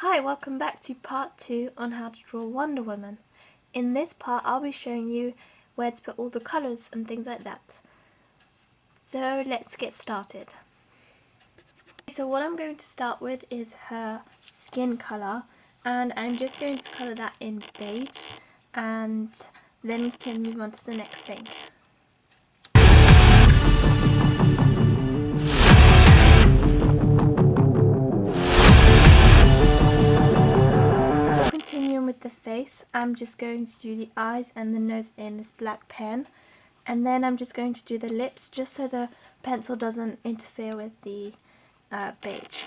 Hi, welcome back to part 2 on how to draw Wonder Woman. In this part I'll be showing you where to put all the colours and things like that. So let's get started. So what I'm going to start with is her skin colour, and I'm just going to colour that in beige, and then we can move on to the next thing. Continuing with the face, I'm just going to do the eyes and the nose in this black pen, and then I'm just going to do the lips just so the pencil doesn't interfere with the beige.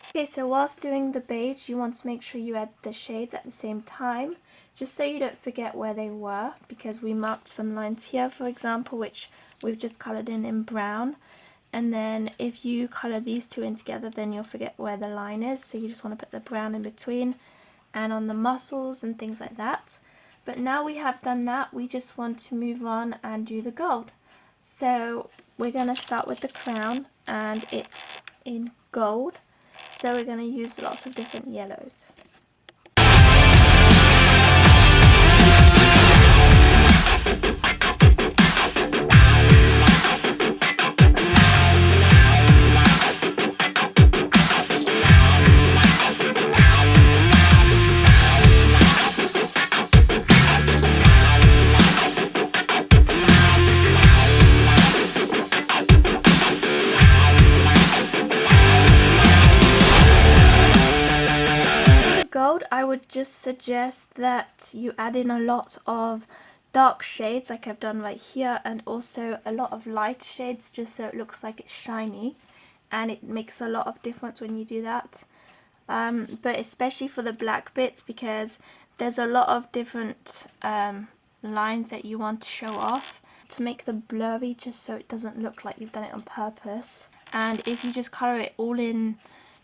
Okay, so whilst doing the beige, you want to make sure you add the shades at the same time, just so you don't forget where they were, because we marked some lines here, for example, which we've just coloured in brown. And then if you colour these two in together, then you'll forget where the line is, so you just want to put the brown in between and on the muscles and things like that. But now we have done that, we just want to move on and do the gold. So we're going to start with the crown, and it's in gold. So we're going to use lots of different yellows. Gold, I would just suggest that you add in a lot of dark shades like I've done right here, and also a lot of light shades just so it looks like it's shiny, and it makes a lot of difference when you do that. But especially for the black bits, because there's a lot of different lines that you want to show off, to make them blurry just so it doesn't look like you've done it on purpose. And if you just colour it all in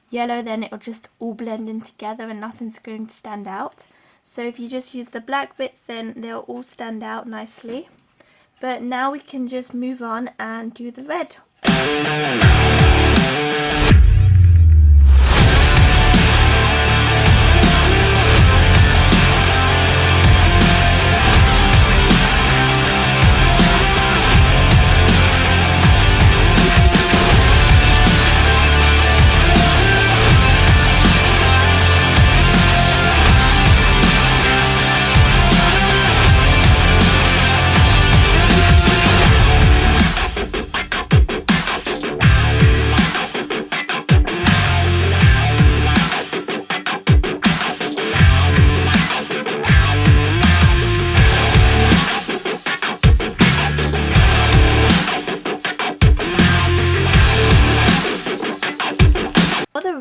yellow, then it'll just all blend in together and nothing's going to stand out. So if you just use the black bits, then they'll all stand out nicely. But now we can just move on and do the red.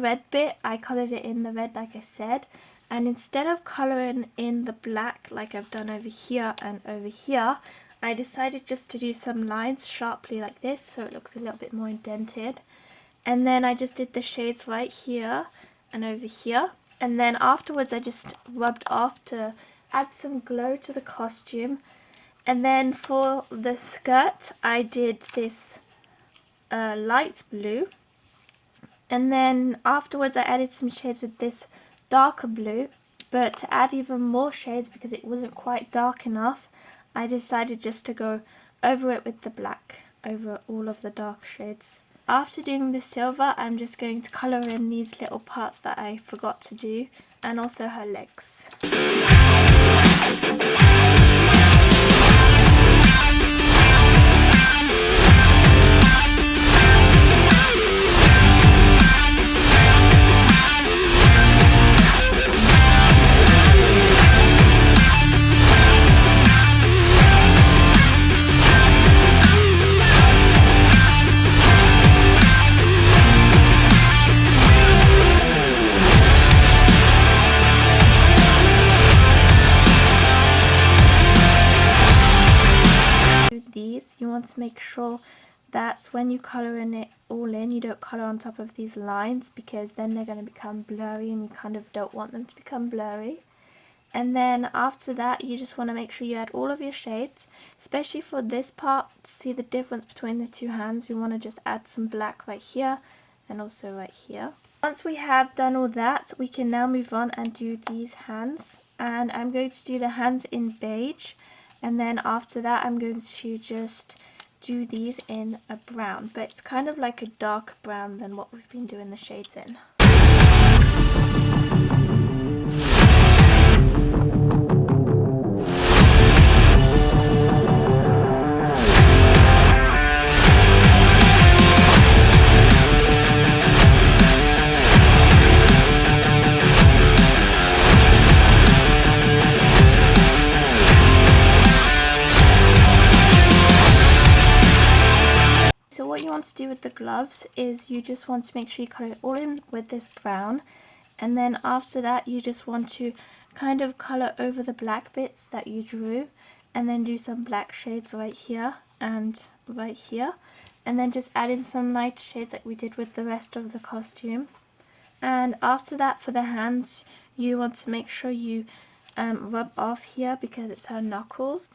Red bit, I coloured it in the red like I said, and instead of colouring in the black like I've done over here and over here, I decided just to do some lines sharply like this so it looks a little bit more indented. And then I just did the shades right here and over here, and then afterwards I just rubbed off to add some glow to the costume. And then for the skirt I did this light blue. And then afterwards I added some shades with this darker blue, but to add even more shades because it wasn't quite dark enough, I decided just to go over it with the black, over all of the dark shades. After doing the silver, I'm just going to colour in these little parts that I forgot to do, and also her legs. to make sure that when you colour in it all in, you don't colour on top of these lines, because then they're going to become blurry and you kind of don't want them to become blurry. And then after that, you just want to make sure you add all of your shades, especially for this part. To see the difference between the two hands, you want to just add some black right here and also right here. Once we have done all that, we can now move on and do these hands. And I'm going to do the hands in beige, and then after that I'm going to just do these in a brown, but it's kind of like a darker brown than what we've been doing the shades in. So what you want to do with the gloves is you just want to make sure you color it all in with this brown, and then after that you just want to kind of color over the black bits that you drew, and then do some black shades right here and right here, and then just add in some light shades like we did with the rest of the costume. And after that, for the hands, you want to make sure you rub off here because it's her knuckles.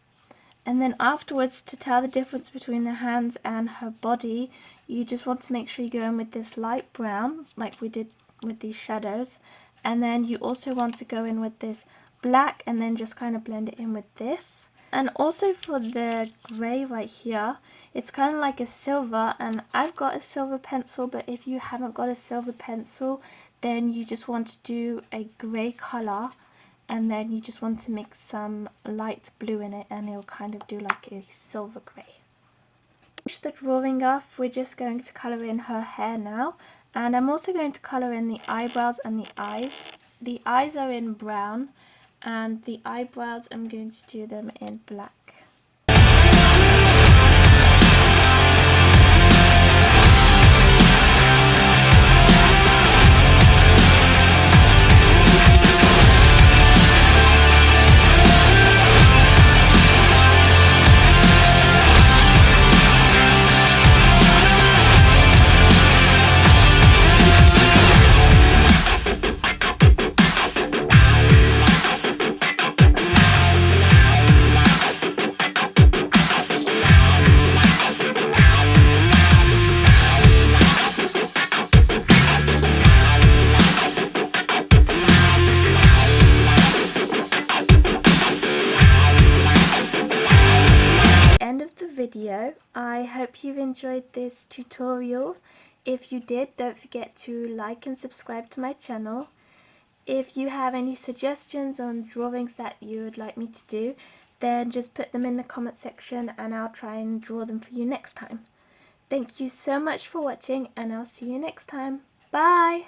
And then afterwards, to tell the difference between the hands and her body, you just want to make sure you go in with this light brown like we did with these shadows, and then you also want to go in with this black and then just kind of blend it in with this. And also for the grey right here, it's kind of like a silver, and I've got a silver pencil, but if you haven't got a silver pencil, then you just want to do a grey colour, and then you just want to mix some light blue in it, and it'll kind of do like a silver grey. Finish the drawing off, we're just going to colour in her hair now, and I'm also going to colour in the eyebrows and the eyes. The eyes are in brown, and the eyebrows I'm going to do them in black. Video. I hope you've enjoyed this tutorial. If you did, don't forget to like and subscribe to my channel. If you have any suggestions on drawings that you would like me to do, then just put them in the comment section and I'll try and draw them for you next time. Thank you so much for watching, and I'll see you next time. Bye!